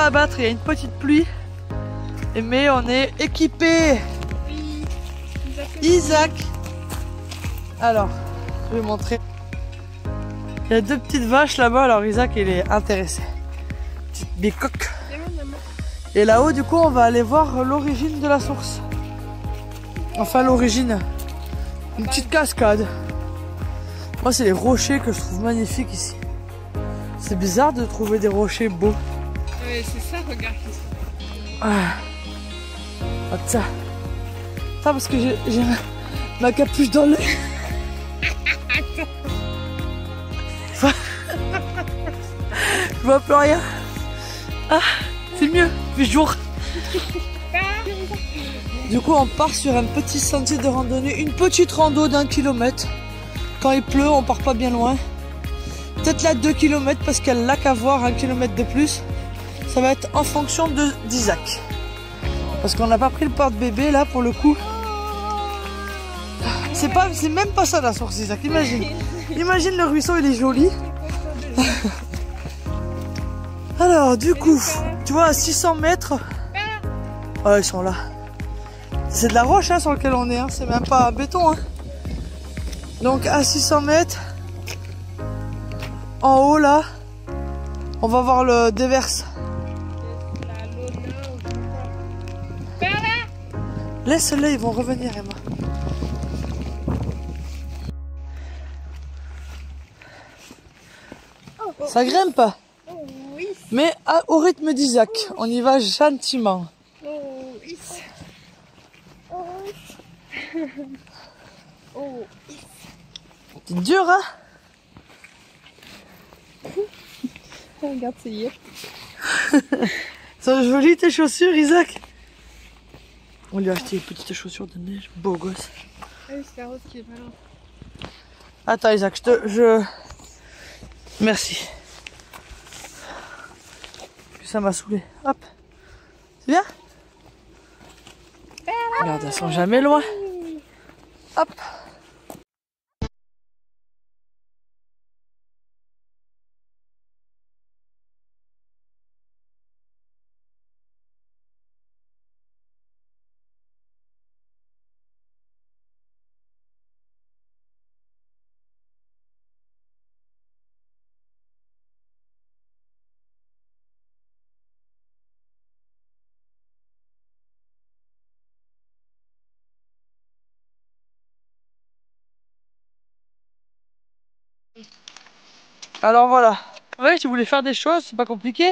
abattre, il y a une petite pluie. Mais on est équipé. Oui. Isaac. Alors, je vais vous montrer. Il y a deux petites vaches là-bas, alors Isaac il est intéressé. Petite bicoque. Et là-haut du coup on va aller voir l'origine de la source. Enfin l'origine. Une petite cascade. Moi c'est les rochers que je trouve magnifiques ici. C'est bizarre de trouver des rochers beaux. Oui, c'est ça, regarde. Ah, ça. Ça parce que j'ai ma capuche dans l'œil. Je vois plus rien. Ah, c'est mieux, il fait jour. Du coup, on part sur un petit sentier de randonnée, une petite rando d'1 kilomètre. Quand il pleut, on part pas bien loin. Peut-être là 2 km parce qu'il y a le lac à voir, 1 kilomètre de plus. Ça va être en fonction d'Isaac. Parce qu'on n'a pas pris le porte-bébé là pour le coup. C'est même pas ça la source Isaac, imagine. Imagine le ruisseau, il est joli. Alors du coup, tu vois à 600 mètres. Ouais, ils sont là. C'est de la roche hein, sur laquelle on est, hein. C'est même pas béton. Hein. Donc à 600 mètres, en haut là, on va voir le déverse. Laisse-les, ils vont revenir Emma. Ça grimpe. Oui. Mais au rythme d'Isaac, on y va gentiment. Oh, oui. Oh, C'est dur, hein? regarde, c'est hier. Sont jolies tes chaussures, Isaac? On lui a acheté des petites chaussures de neige, beau gosse. Ah oui, c'est la rose qui est malin. Attends, Isaac, Merci. Ça m'a saoulé. Hop. C'est bien? Regarde, elles sont jamais loin. Hop. Alors voilà. Ouais, tu voulais faire des choses, c'est pas compliqué.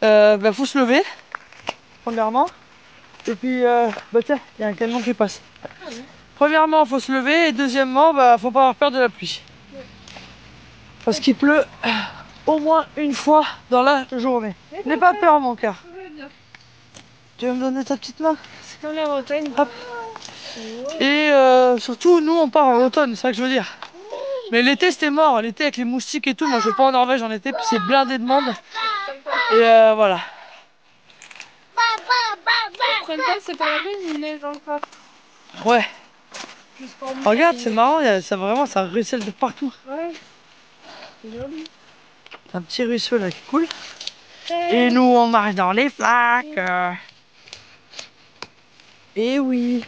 Faut se lever, premièrement. Et puis, tiens, il y a un camion qui passe. Premièrement, faut se lever. Et deuxièmement, faut pas avoir peur de la pluie. Parce qu'il pleut au moins une fois dans la journée. N'aie pas peur, mon cœur. Tu veux me donner ta petite main? C'est comme la Bretagne. Hop. Et surtout, nous, on part en automne, c'est ça que je veux dire. Mais l'été, c'était mort. L'été, avec les moustiques et tout. Moi, je vais pas en Norvège en été, puis c'est blindé de monde. Et voilà. Au printemps, c'est pas la peine, il neige encore. Ouais. Regarde, c'est marrant, ça ruisselle de partout. Ouais. C'est joli. Un petit ruisseau là qui coule. Et nous, on marche dans les flaques. Et oui.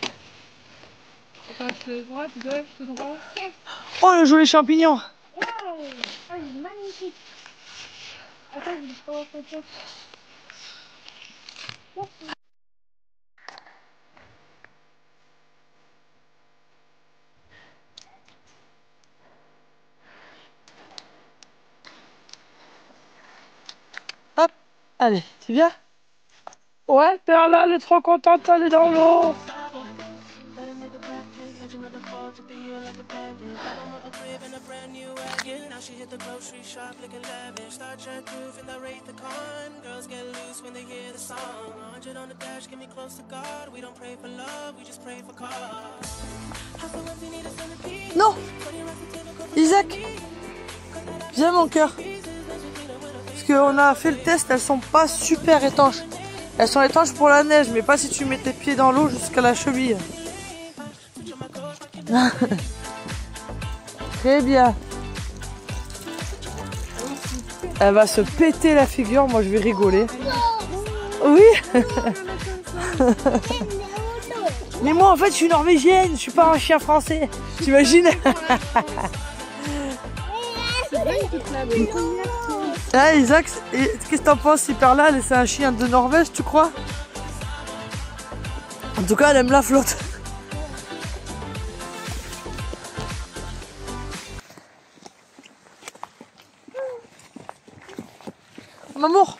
Droite, gauche, tout droit. Oh, le joli champignon. Wow. Ah, il est magnifique. Attends, je vais pas voir photo. Hop. Allez, tu viens? Ouais, Perla, elle est trop contente, elle est dans l'eau. Non, Isaac, viens mon cœur. Parce qu'on a fait le test, elles sont pas super étanches. Elles sont étanches pour la neige, mais pas si tu mets tes pieds dans l'eau jusqu'à la cheville. Très bien. Elle va se péter la figure, moi je vais rigoler. Oui. Mais moi en fait je suis norvégienne, je suis pas un chien français. T'imagines? Ah Isaac, qu'est-ce que t'en penses? Hyper là, c'est un chien de Norvège, tu crois? En tout cas, elle aime la flotte. Mon amour.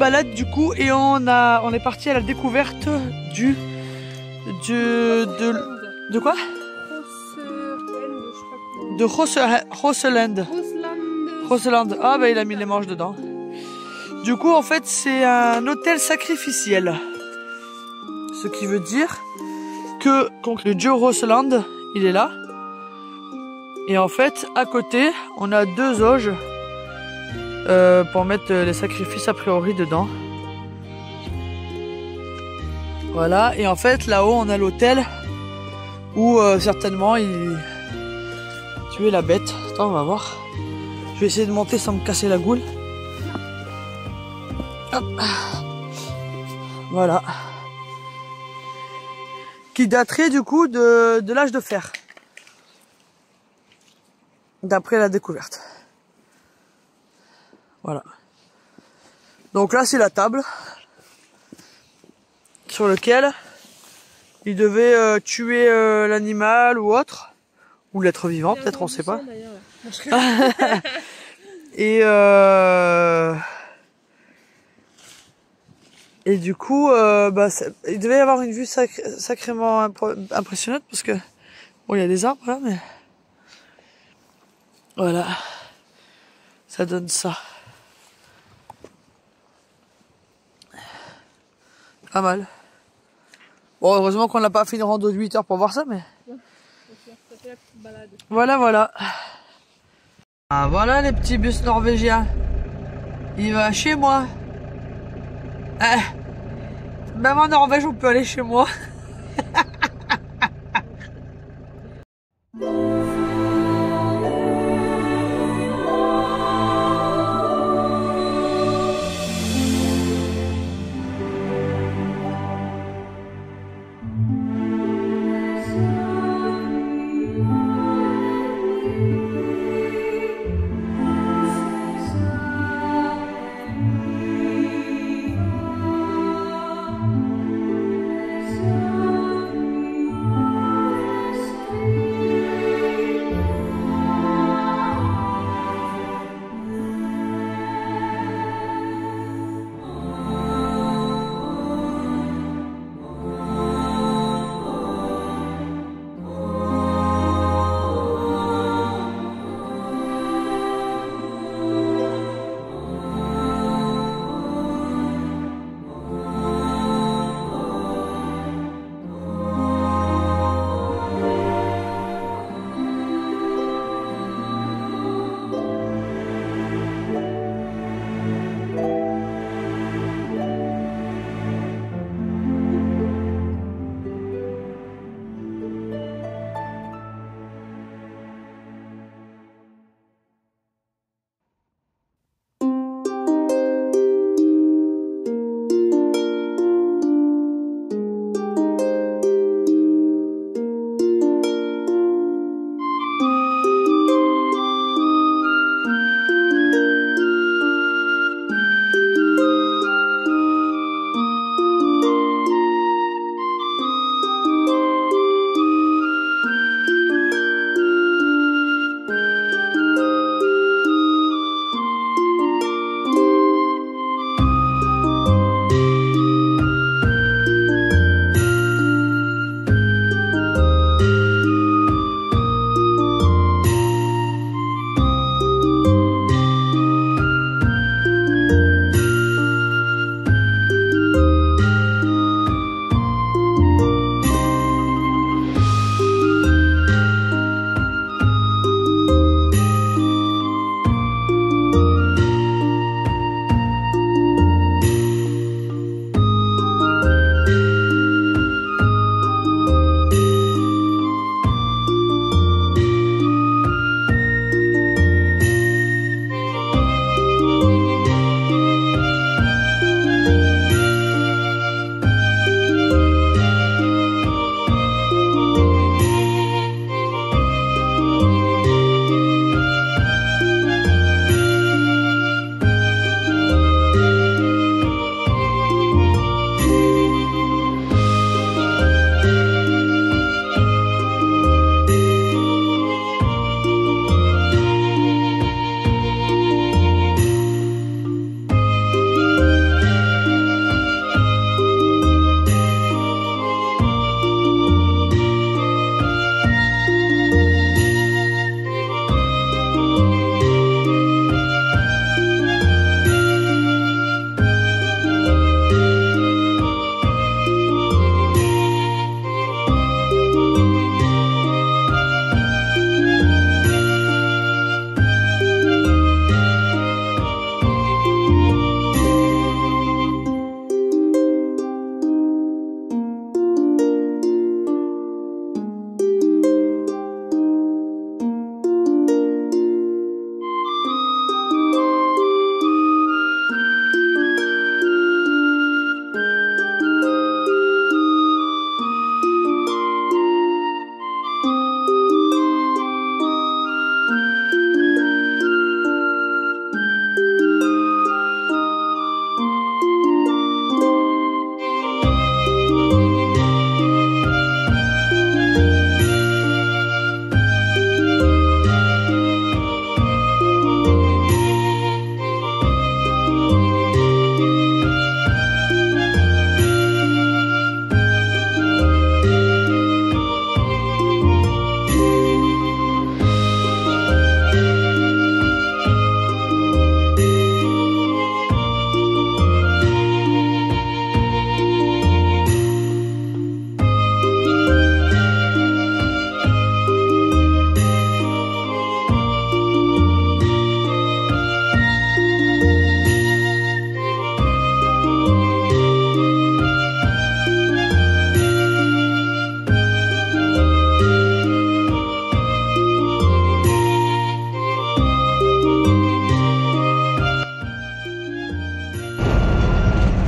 balade du coup et on est parti à la découverte de quoi? De Roseland. Ah bah il a mis les manches dedans. Du coup en fait c'est un hôtel sacrificiel. Ce qui veut dire que donc, le dieu Roseland il est là. Et en fait à côté on a 2 auges pour mettre les sacrifices a priori dedans. Voilà, et en fait là-haut on a l'hôtel où certainement il tuait la bête. Attends, on va voir. Je vais essayer de monter sans me casser la goule. Hop. Voilà. Qui daterait du coup de l'âge de fer. D'après la découverte. Voilà. Donc là c'est la table sur lequel il devait tuer l'animal ou autre, ou l'être vivant peut-être, on sait pas. Et du coup bah, il devait y avoir une vue sacrément impressionnante parce que bon il y a des arbres là mais voilà ça donne ça. Pas mal. Bon, heureusement qu'on n'a pas fait une rando de 8 heures pour voir ça, mais... Ouais, ça fait la petite balade. Voilà, voilà. Ah, voilà les petits bus norvégiens. Il va chez moi. Même en Norvège, on peut aller chez moi.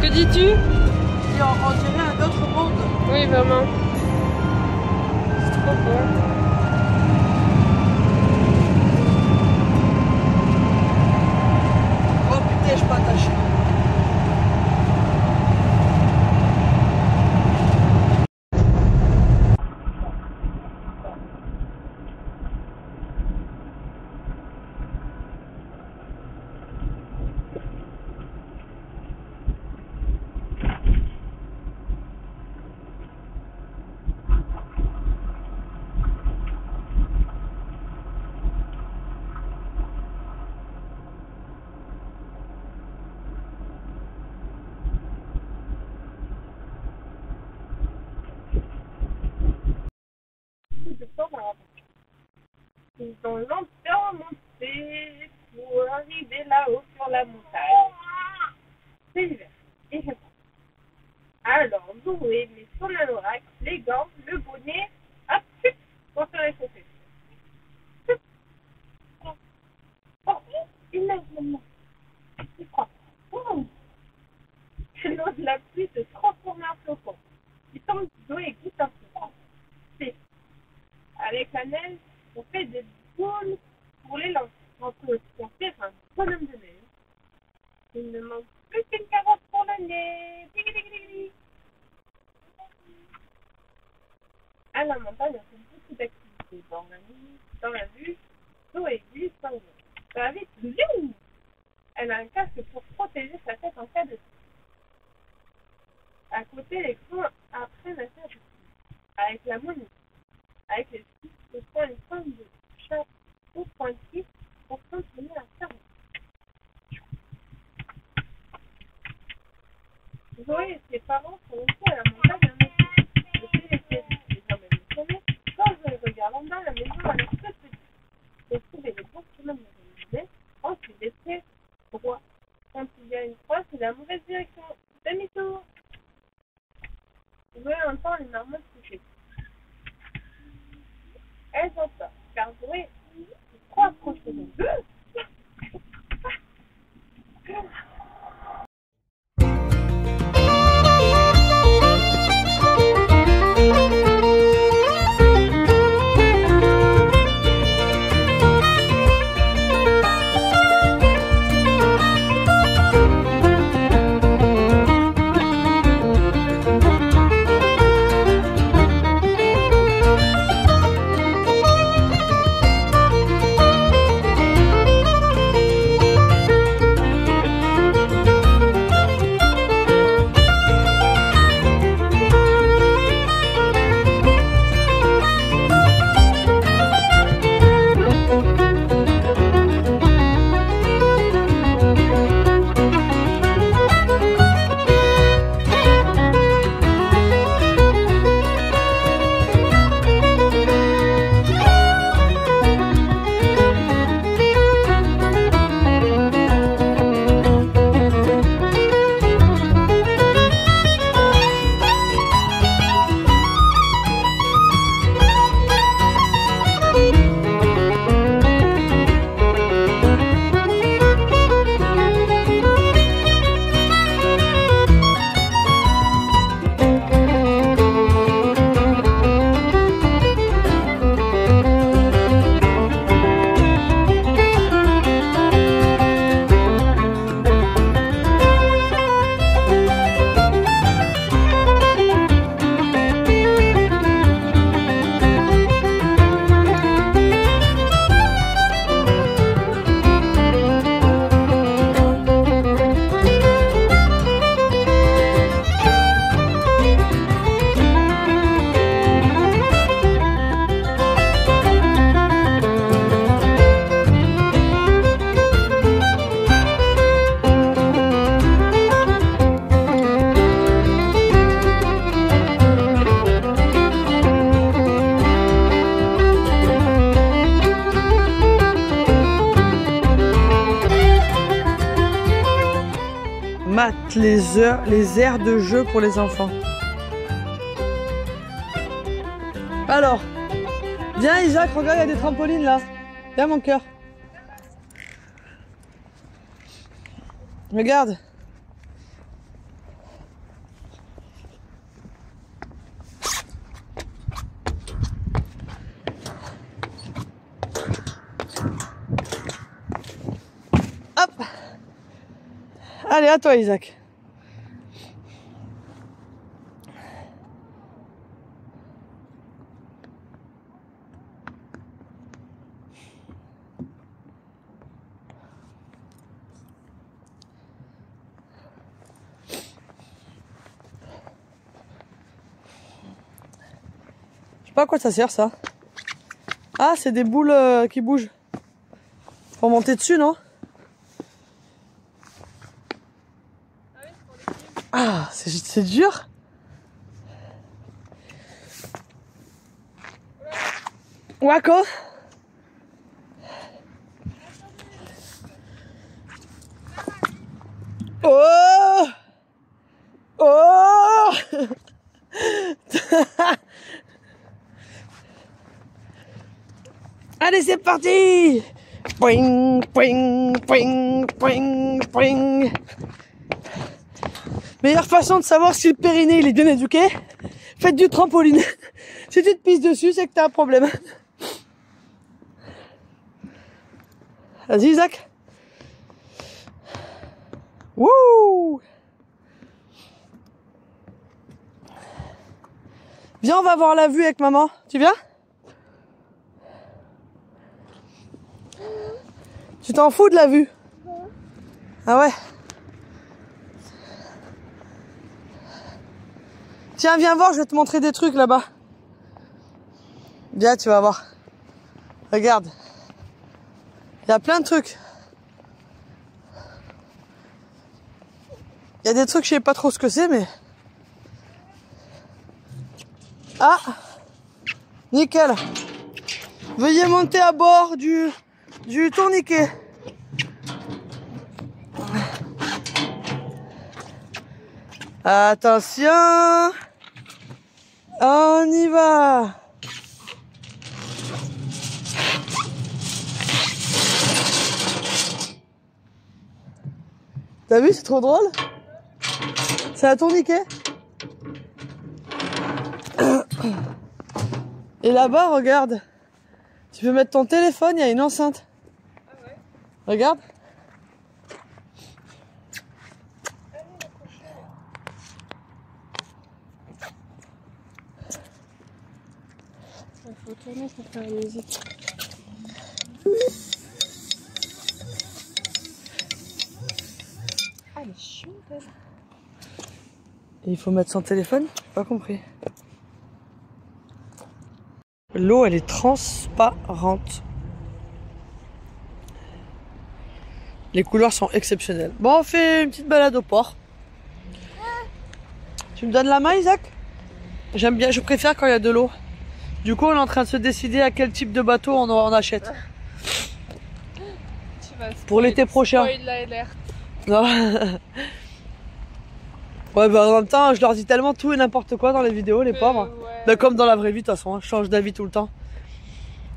Que dis-tu? On dirait un autre monde. Oui, vraiment. C'est trop beau. Oh putain, je suis pas attachée. Ils ont longtemps monté pour arriver là-haut sur la montagne. C'est l'hiver. Et je pense. Alors, Zoé met son anorak, les gants, le bonnet, hop, chut, pour se réchauffer. Chut. Oh, il neige maintenant. C'est froid. L'eau de la pluie se transforme en flocon. Il tombe Zoé goûte un peu. C'est. Avec la neige, on fait des boules pour les lancer. On peut aussi faire un bonhomme de neige. Il ne manque plus qu'une carotte pour le nez. À la montagne, on fait beaucoup d'activités. Dans la nuit, dans la vue, Zoé glisse dans l'eau. Ça va vite, viou! Elle a un casque pour protéger sa tête en cas de chute. À côté, les grands apprennent à faire du ski. Avec la monnaie. Avec les skis, ils font une forme de chapeau pointu pour continuer à faire. Zoé et ses parents sont aussi à la montagne en été. Depuis les séries, les emmènent le sommet. Quand Zoé regarde en bas, la maison a l'air toute petite. Pour trouver les bons chemins de la maison, ensuite des traits droits. Quand il y a une croix, c'est la mauvaise direction. Demi-tour. Zoé entend les marmottes toucher. Elles ont peur, car Zoé est trop approchée d'eux. Mate les aires de jeu pour les enfants. Alors, viens Isaac, regarde, il y a des trampolines là. Viens mon cœur. Regarde. Allez, à toi, Isaac. Je sais pas à quoi ça sert, ça. Ah, c'est des boules qui bougent. Pour monter dessus, non? Ah, c'est dur. Wako. Oh! Oh! Allez, c'est parti! Poing, poing, poing, poing, poing. Meilleure façon de savoir si le périnée il est bien éduqué, faites du trampoline. Si tu te pisses dessus, c'est que t'as un problème. Vas-y, Isaac. Wouh! Viens, on va voir la vue avec maman. Tu viens? Tu t'en fous de la vue? Ah ouais? Tiens, viens voir, je vais te montrer des trucs là-bas. Viens, tu vas voir. Regarde. Il y a plein de trucs. Il y a des trucs, je sais pas trop ce que c'est, mais... Ah! Nickel. Veuillez monter à bord du tourniquet. Attention! On y va! T'as vu, c'est trop drôle? C'est un tourniquet. Et là-bas, regarde. Tu peux mettre ton téléphone, il y a une enceinte. Ah ouais. Regarde. Il faut tourner pour faire la musique. Ah, elle est chiante, elle. Et il faut mettre son téléphone? J'ai pas compris. L'eau, elle est transparente. Les couleurs sont exceptionnelles. Bon, on fait une petite balade au port. Tu me donnes la main, Isaac? J'aime bien, je préfère quand il y a de l'eau. Du coup, on est en train de se décider à quel type de bateau on achète. Tu vas Pour l'été prochain. spoil l'alerte. Non. Ouais, bah en même temps, je leur dis tellement tout et n'importe quoi dans les vidéos, les pauvres. Ouais. Bah, comme dans la vraie vie, de toute façon, je change d'avis tout le temps.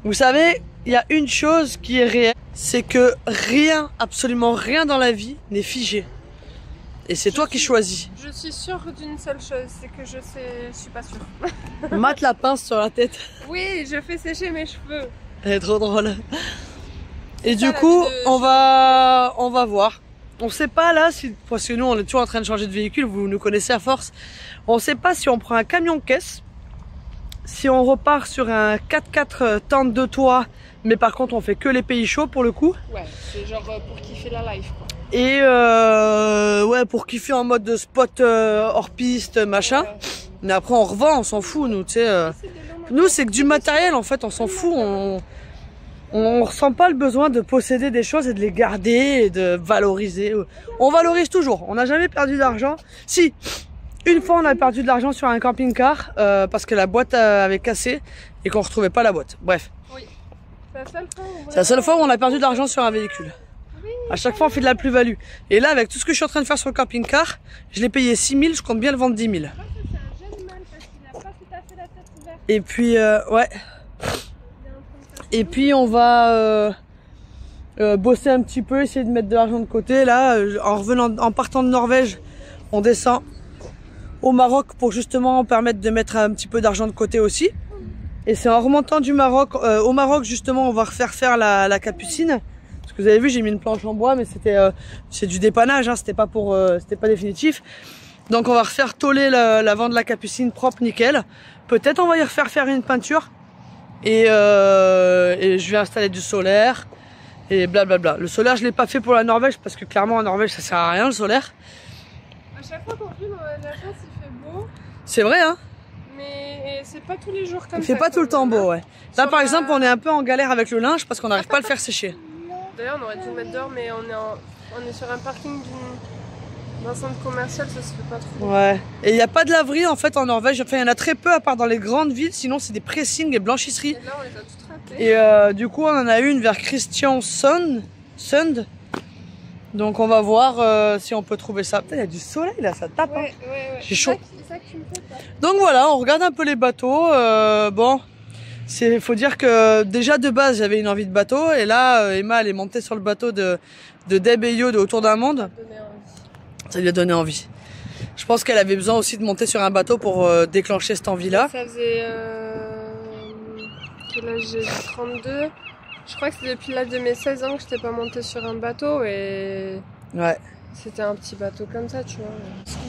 Vous savez, il y a une chose qui est réelle, c'est que rien, absolument rien dans la vie n'est figé. Et c'est toi qui choisis. Je suis sûre d'une seule chose, c'est que je suis pas sûre. Mate la pince sur la tête. Oui, je fais sécher mes cheveux. Elle est trop drôle. Et ça, du la coup, vie de- on va voir. On sait pas là, si, parce que nous on est toujours en train de changer de véhicule, vous nous connaissez à force. On sait pas si on prend un camion caisse, si on repart sur un 4x4 tente de toit, mais par contre on fait que les pays chauds pour le coup. Ouais, c'est genre pour kiffer la life, quoi. Et ouais, pour kiffer en mode de spot hors piste, machin. Ouais. Mais après on revend, on s'en fout, nous, tu sais. C'est de l'eau, Nous c'est que du matériel en fait, on s'en fout. On ressent pas le besoin de posséder des choses et de les garder et de valoriser. On valorise toujours. On n'a jamais perdu d'argent. Si, une fois on a perdu de l'argent sur un camping-car parce que la boîte avait cassé et qu'on retrouvait pas la boîte. Bref, Oui. C'est la seule fois où c'est la seule fois où on a perdu de l'argent sur un véhicule. À chaque fois on fait de la plus-value. Et là avec tout ce que je suis en train de faire sur le camping-car, je l'ai payé 6 000, je compte bien le vendre 10 000. Ça, c'est un jeune mâle parce qu'il n'a pas tout à fait la tête ouverte. Et puis ouais. Il est en train de faire Et puis on va bosser un petit peu, essayer de mettre de l'argent de côté. Là, en partant de Norvège, on descend au Maroc pour justement permettre de mettre un petit peu d'argent de côté aussi. Et c'est en remontant du Maroc, au Maroc justement, on va refaire faire la capucine. Parce que vous avez vu, j'ai mis une planche en bois, mais c'est du dépannage, hein, c'était pas définitif. Donc on va refaire tôler l'avant de la capucine propre, nickel. Peut-être on va y refaire faire une peinture. Et je vais installer du solaire. Et blablabla. Le solaire, je l'ai pas fait pour la Norvège, parce que clairement en Norvège, ça sert à rien le solaire. À chaque fois qu'on filme, on a de la chance, il fait beau. C'est vrai, hein. Mais c'est pas tous les jours comme ça. Il fait pas tout le temps beau, ouais. Là, par exemple, on est un peu en galère avec le linge parce qu'on n'arrive pas à le faire sécher. D'ailleurs, on aurait dû le mettre dehors, mais on est sur un parking d'un centre commercial, ça se fait pas trop. Ouais. Et il n'y a pas de laverie en fait en Norvège. Enfin, il y en a très peu à part dans les grandes villes. Sinon, c'est des pressings et blanchisseries. Et là, on les a toutes ratées. Et du coup, on en a une vers Kristiansund. Donc, on va voir si on peut trouver ça. Putain, il y a du soleil là, ça tape. Ouais, hein. ouais. J'ai chaud. C'est ça que tu me fais pas. Donc voilà, on regarde un peu les bateaux. Bon, faut dire que déjà de base, j'avais une envie de bateau. Et là, Emma, elle est montée sur le bateau de Deb et Yo de Autour d'un monde. Ça lui a donné envie. Je pense qu'elle avait besoin aussi de monter sur un bateau pour déclencher cette envie-là. Ça faisait... quel âge j'ai 32. Je crois que c'est depuis l'âge de mes 16 ans que je n'étais pas montée sur un bateau et... Ouais. C'était un petit bateau comme ça, tu vois.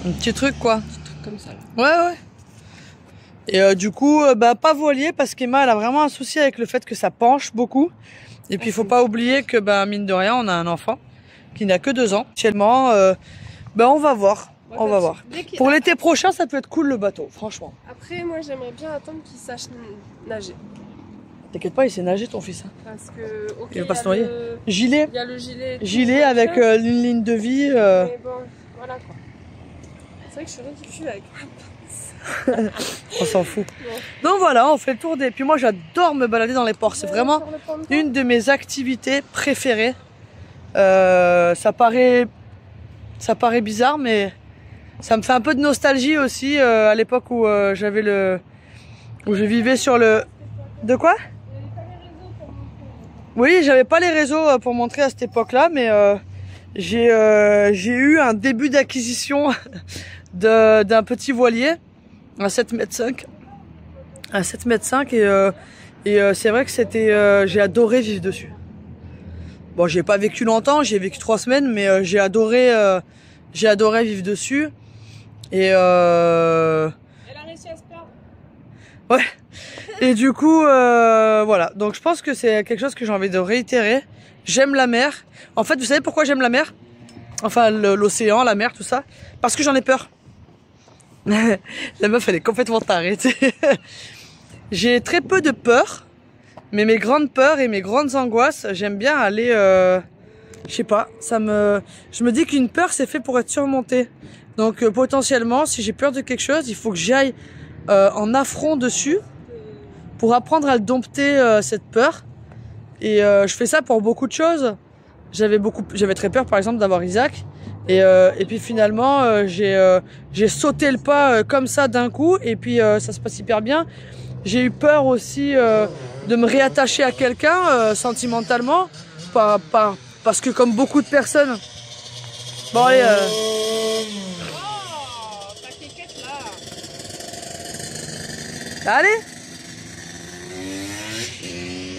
Un petit truc, quoi. Un petit truc comme ça. Ouais. Et du coup, pas voilier parce qu'Emma, elle a vraiment un souci avec le fait que ça penche beaucoup. Et puis, il faut pas oublier que, mine de rien, on a un enfant qui n'a que 2 ans. Actuellement, on va voir. On va voir. Pour l'été prochain, ça peut être cool le bateau, franchement. Après, moi, j'aimerais bien attendre qu'il sache nager. T'inquiète pas, il sait nager ton fils. Hein. Parce que, ok, il va pas se noyer. Gilet. Il y a le gilet. Gilet avec une ligne de vie. Mais bon, voilà quoi. C'est vrai que je suis ridicule avec ma pince. On s'en fout. Ouais. Donc voilà, on fait le tour des... Puis moi, j'adore me balader dans les ports. C'est vraiment une de mes activités préférées. Ça paraît bizarre, mais ça me fait un peu de nostalgie aussi à l'époque où où je vivais sur le... De quoi? Oui, j'avais pas les réseaux pour montrer à cette époque-là, mais j'ai eu un début d'acquisition d'un petit voilier, un 7,5 m. Un 7,5 m et c'est vrai que j'ai adoré vivre dessus. Bon, j'ai pas vécu longtemps, j'ai vécu 3 semaines, mais j'ai adoré vivre dessus. Et elle a réussi à se perdre. Ouais. Et du coup, voilà. Donc je pense que c'est quelque chose que j'ai envie de réitérer. J'aime la mer. En fait, vous savez pourquoi j'aime la mer? Enfin, l'océan, la mer, tout ça. Parce que j'en ai peur. La meuf, elle est complètement tarée. J'ai très peu de peur. Mais mes grandes peurs et mes grandes angoisses, j'aime bien aller... je sais pas, je me dis qu'une peur, c'est fait pour être surmontée. Donc potentiellement, si j'ai peur de quelque chose, il faut que j'aille en affront dessus pour apprendre à le dompter, cette peur. Et je fais ça pour beaucoup de choses. J'avais très peur, par exemple, d'avoir Isaac. Et puis finalement, j'ai sauté le pas comme ça d'un coup. Et puis ça se passe hyper bien. J'ai eu peur aussi de me réattacher à quelqu'un sentimentalement. Parce que comme beaucoup de personnes... Bon allez... ta kékette là. Allez.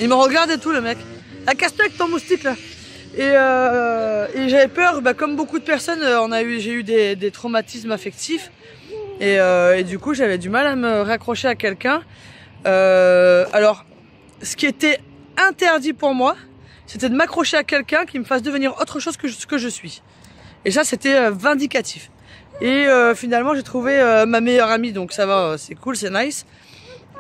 Il me regarde et tout le mec. Ah, casse-toi avec ton moustique là. Et j'avais peur, comme beaucoup de personnes, j'ai eu des traumatismes affectifs. Et du coup j'avais du mal à me raccrocher à quelqu'un. Alors, ce qui était interdit pour moi, c'était de m'accrocher à quelqu'un qui me fasse devenir autre chose que ce que je suis. Et ça, c'était vindicatif. Et finalement, j'ai trouvé ma meilleure amie, donc ça va, c'est cool, c'est nice.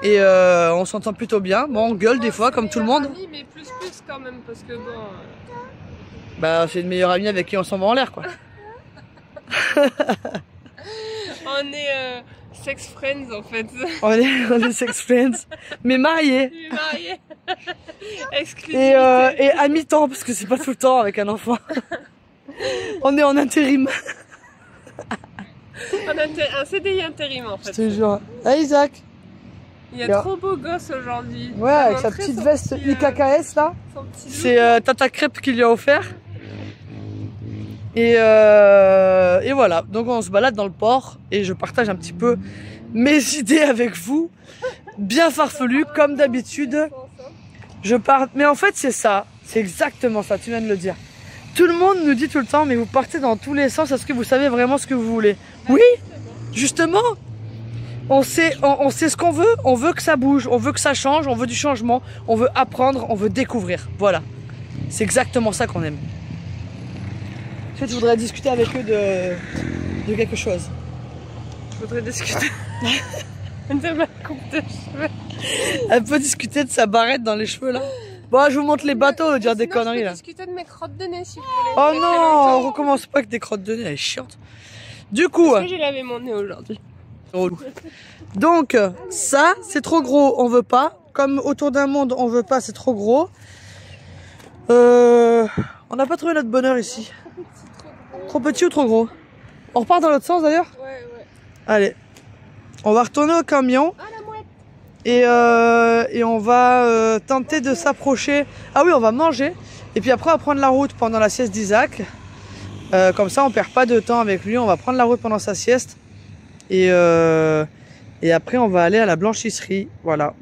Et on s'entend plutôt bien. Bon, on gueule des fois, comme tout le monde. Amie, mais plus quand même, parce que bon... c'est une meilleure amie avec qui on s'en va en l'air, quoi. On est sex friends, en fait. On est sex friends, mais mariés. Mariés. Et à mi-temps, parce que c'est pas tout le temps avec un enfant. On est en intérim. Un CDI intérim, en fait. Je te jure. Ah, Isaac. Il y a trop beau gosse aujourd'hui. Ouais, avec sa petite veste IKKS là. C'est Tata Crêpe qui lui a offert. Et voilà, donc on se balade dans le port et je partage un petit peu mes idées avec vous, bien farfelues comme d'habitude. Mais en fait c'est ça, C'est exactement ça, tu viens de le dire. Tout le monde nous dit tout le temps, mais vous partez dans tous les sens, est-ce que vous savez vraiment ce que vous voulez? Oui, justement. On sait ce qu'on veut, on veut que ça bouge, on veut que ça change, on veut du changement, on veut apprendre, on veut découvrir. Voilà. C'est exactement ça qu'on aime. En fait, je voudrais discuter avec eux de quelque chose. Je voudrais discuter de ma coupe de cheveux. Elle peut discuter de sa barrette dans les cheveux là. Bon, je vous montre les bateaux, dire des conneries là. Je peux discuter de mes crottes de nez si vous voulez. Oh non, on recommence pas avec des crottes de nez, elle est chiante. Du coup... Parce que j'ai lavé mon nez aujourd'hui. Donc, ça, c'est trop gros, on veut pas. Comme autour d'un monde, on veut pas, c'est trop gros. On n'a pas trouvé notre bonheur ici. Trop petit ou trop gros? On repart dans l'autre sens d'ailleurs? Ouais. Allez, on va retourner au camion. Ah, la mouette. Et on va tenter de s'approcher. Ah oui, on va manger. Et puis après, on va prendre la route pendant la sieste d'Isaac. Comme ça, on perd pas de temps avec lui. On va prendre la route pendant sa sieste. Et après, on va aller à la blanchisserie. Voilà.